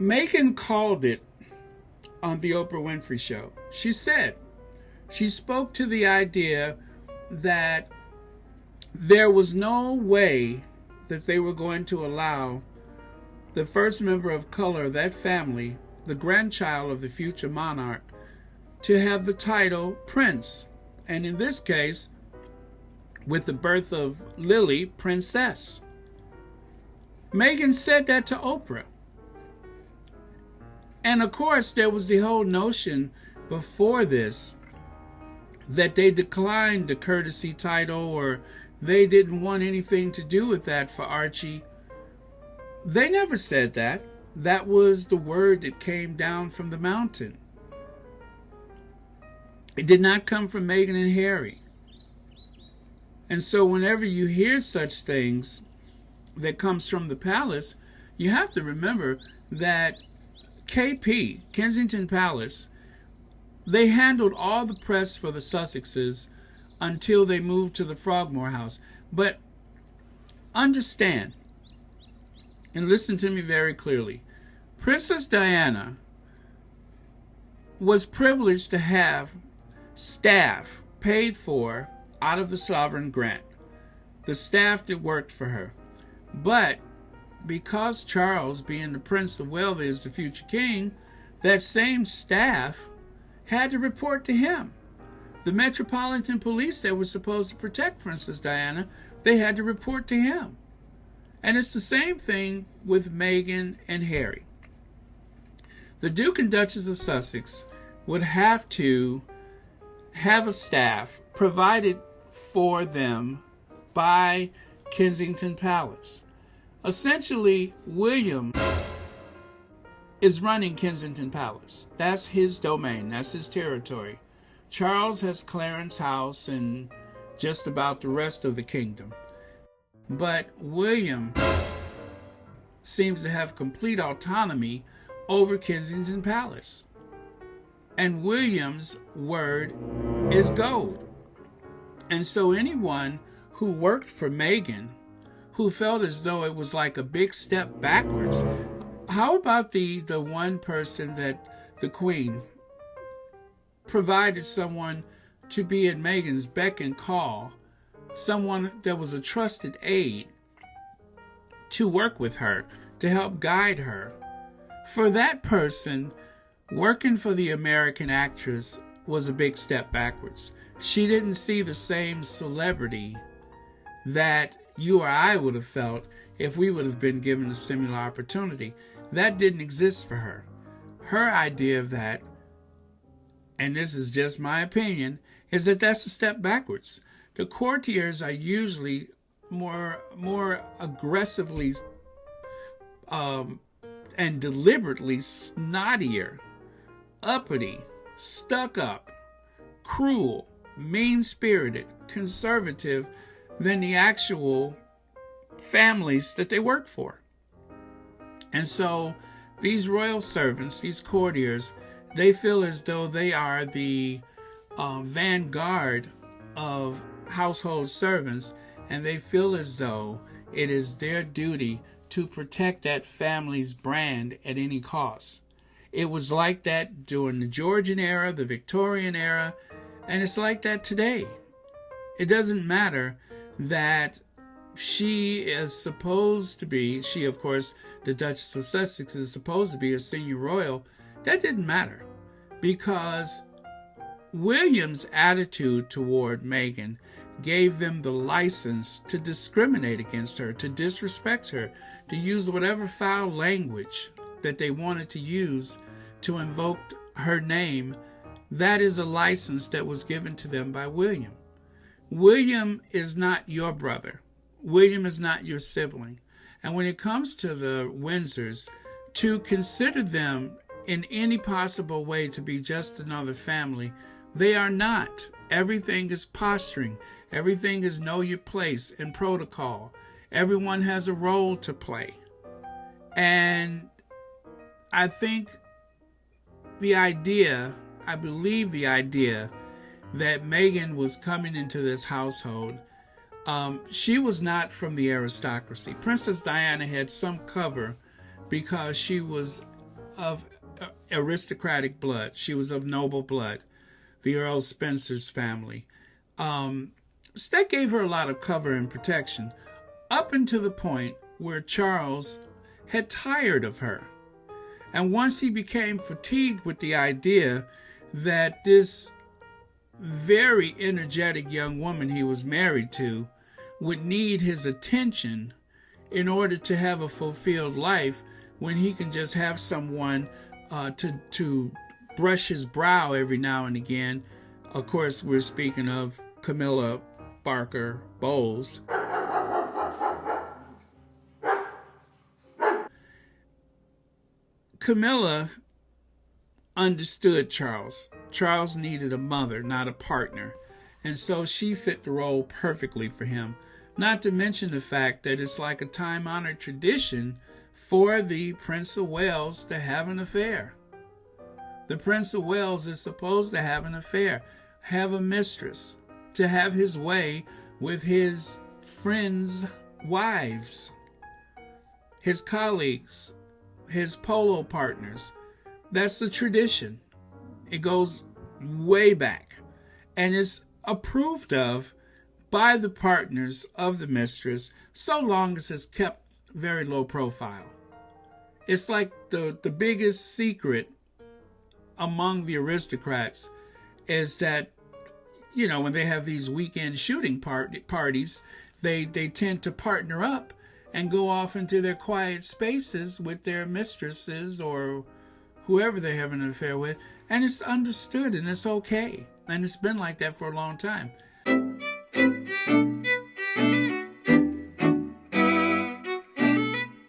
Meghan called it on the Oprah Winfrey Show. She said, she spoke to the idea that there was no way that they were going to allow the first member of color of that family, the grandchild of the future monarch, to have the title prince. And in this case, with the birth of Lily, princess. Meghan said that to Oprah. And of course, there was the whole notion before this that they declined the courtesy title, or they didn't want anything to do with that for Archie. They never said that. That was the word that came down from the mountain. It did not come from Meghan and Harry. And so whenever you hear such things that comes from the palace, you have to remember that KP, Kensington Palace, they handled all the press for the Sussexes until they moved to the Frogmore House. But understand, and listen to me very clearly, Princess Diana was privileged to have staff paid for out of the sovereign grant, the staff that worked for her. But because Charles, being the Prince of Wales, is the future king, that same staff had to report to him. The Metropolitan Police that was supposed to protect Princess Diana, they had to report to him. And it's the same thing with Meghan and Harry. The Duke and Duchess of Sussex would have to have a staff provided for them by Kensington Palace. Essentially, William is running Kensington Palace. That's his domain. That's his territory. Charles has Clarence House and just about the rest of the kingdom. But William seems to have complete autonomy over Kensington Palace. And William's word is gold. And so anyone who worked for Meghan, who felt as though it was like a big step backwards, how about the one person that the Queen provided someone to be at Meghan's beck and call, someone that was a trusted aide to work with her, to help guide her. For that person, working for the American actress was a big step backwards. She didn't see the same celebrity that you or I would have felt if we would have been given a similar opportunity. That didn't exist for her. Her idea of that, and this is just my opinion, is that that's a step backwards. The courtiers are usually more aggressively and deliberately snottier, uppity, stuck up, cruel, mean-spirited, conservative than the actual families that they work for. And so these royal servants, these courtiers, they feel as though they are the vanguard of household servants, and they feel as though it is their duty to protect that family's brand at any cost. It was like that during the Georgian era, the Victorian era, and it's like that today. It doesn't matter that she is supposed to be, she of course, the Duchess of Sussex, is supposed to be a senior royal. That didn't matter, because William's attitude toward Meghan gave them the license to discriminate against her, to disrespect her, to use whatever foul language that they wanted to use to invoke her name. That is a license that was given to them by William. William is not your brother. William is not your sibling. And when it comes to the Windsors, to consider them in any possible way to be just another family, they are not. Everything is posturing. Everything is know your place and protocol. Everyone has a role to play. And I think I believe the idea that Meghan was coming into this household, she was not from the aristocracy. Princess Diana had some cover because she was of aristocratic blood. She was of noble blood, the Earl Spencer's family. So that gave her a lot of cover and protection, up until the point where Charles had tired of her. And once he became fatigued with the idea that this very energetic young woman he was married to would need his attention in order to have a fulfilled life, when he can just have someone to brush his brow every now and again. Of course, we're speaking of Camilla Parker Bowles. Camilla understood Charles. Charles needed a mother, not a partner. And so she fit the role perfectly for him. Not to mention the fact that it's like a time-honored tradition for the Prince of Wales to have an affair. The Prince of Wales is supposed to have an affair, have a mistress, to have his way with his friends' wives, his colleagues, his polo partners. That's the tradition. It goes way back, and is approved of by the partners of the mistress, so long as it's kept very low profile. It's like the biggest secret among the aristocrats is that, you know, when they have these weekend shooting parties, they tend to partner up and go off into their quiet spaces with their mistresses or whoever they're having an affair with. And it's understood and it's okay. And it's been like that for a long time.